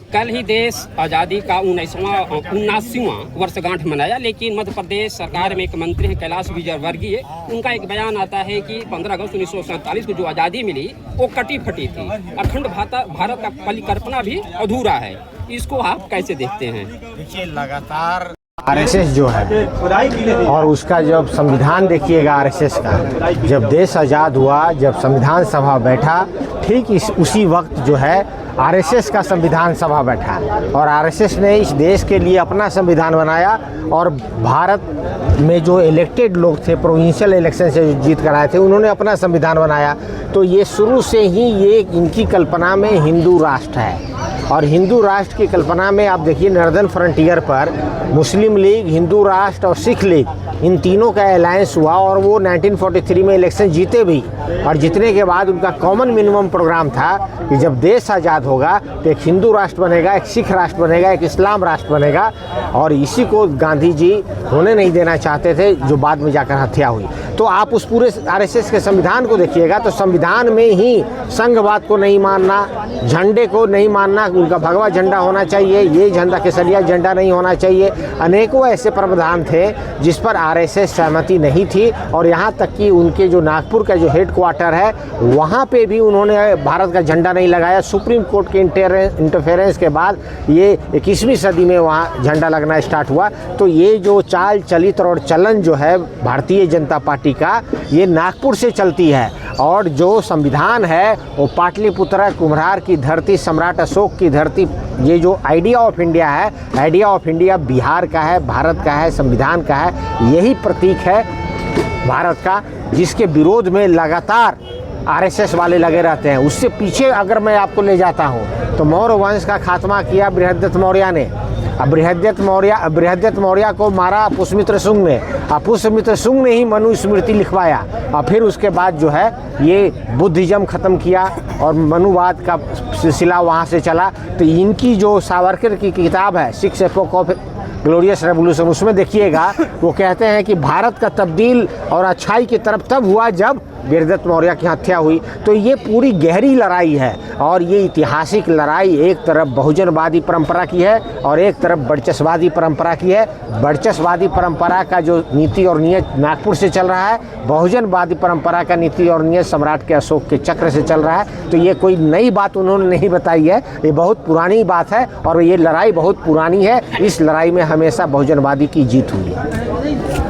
कल ही देश आज़ादी का 79वां वर्षगांठ मनाया, लेकिन मध्य प्रदेश सरकार में एक मंत्री हैं कैलाश विजयवर्गीय, उनका एक बयान आता है कि 15 अगस्त 1947 को जो आज़ादी मिली वो कटी फटी थी। अखंड भारत का परिकल्पना भी अधूरा है। इसको आप कैसे देखते हैं? देखिए, लगातार आरएसएस जो है और उसका जब संविधान देखिएगा, आरएसएस का जब देश आज़ाद हुआ, जब संविधान सभा बैठा, ठीक उसी वक्त जो है आरएसएस का संविधान सभा बैठा और आरएसएस ने इस देश के लिए अपना संविधान बनाया और भारत में जो इलेक्टेड लोग थे, प्रोविंशियल इलेक्शन से जो जीत कर आए थे, उन्होंने अपना संविधान बनाया। तो ये शुरू से ही ये इनकी कल्पना में हिंदू राष्ट्र है और हिंदू राष्ट्र की कल्पना में आप देखिए नॉर्दर्न फ्रंटियर पर मुस्लिम लीग, हिंदू राष्ट्र और सिख लीग, इन तीनों का अलायंस हुआ और वो 1943 में इलेक्शन जीते भी और जीतने के बाद उनका कॉमन मिनिमम प्रोग्राम था कि जब देश आज़ाद होगा तो एक हिंदू राष्ट्र बनेगा, एक सिख राष्ट्र बनेगा, एक इस्लाम राष्ट्र बनेगा और इसी को गांधी जी होने नहीं देना चाहते थे, जो बाद में जाकर हत्या हुई। तो आप उस पूरे आरएसएस के संविधान को देखिएगा तो संविधान में ही संघवाद को नहीं मानना, झंडे को नहीं मानना, उनका भगवा झंडा होना चाहिए, ये झंडा केसरिया झंडा नहीं होना चाहिए। अनेकों ऐसे प्रावधान थे जिस पर आरएसएस सहमति नहीं थी और यहाँ तक कि उनके जो नागपुर का जो हेडक्वार्टर है वहाँ पे भी उन्होंने भारत का झंडा नहीं लगाया। सुप्रीम कोर्ट के इंटरफेरेंस के बाद ये 21वीं सदी में वहाँ झंडा लगना स्टार्ट हुआ। तो ये जो चाल चलित और चलन जो है भारतीय जनता पार्टी का, ये नागपुर से चलती है और जो संविधान है वो पाटलिपुत्र कुम्हार की धरती, सम्राट अशोक की धरती, ये जो आइडिया ऑफ इंडिया है, आइडिया ऑफ इंडिया बिहार का है, भारत का है, संविधान का है, यही प्रतीक है भारत का, जिसके विरोध में लगातार आरएसएस वाले लगे रहते हैं। उससे पीछे अगर मैं आपको ले जाता हूँ तो मौर्य वंश का खात्मा किया बृहद्रथ मौर्य ने। अब बृहद्रथ मौर्य को मारा पुष्यमित्र शुंग ने, अब पुष्यमित्र शुंग ने ही मनुस्मृति लिखवाया और फिर उसके बाद जो है ये बुद्धिज्म ख़त्म किया और मनुवाद का सिलसिला वहाँ से चला। तो इनकी जो सावरकर की किताब है six epoch of glorious revolution, उसमें देखिएगा वो कहते हैं कि भारत का तब्दील और अच्छाई की तरफ तब हुआ जब बृहद्रथ मौर्य की हत्या हुई। तो ये पूरी गहरी लड़ाई है और ये ऐतिहासिक लड़ाई एक तरफ बहुजनवादी परंपरा की है और एक तरफ वर्चस्ववादी परंपरा की है। वर्चस्ववादी परंपरा का जो नीति और नियत नागपुर से चल रहा है, बहुजनवादी परंपरा का नीति और नियत सम्राट के अशोक के चक्र से चल रहा है। तो ये कोई नई बात उन्होंने नहीं बताई है, ये बहुत पुरानी बात है और ये लड़ाई बहुत पुरानी है। इस लड़ाई में हमेशा बहुजनवादी की जीत हुई है।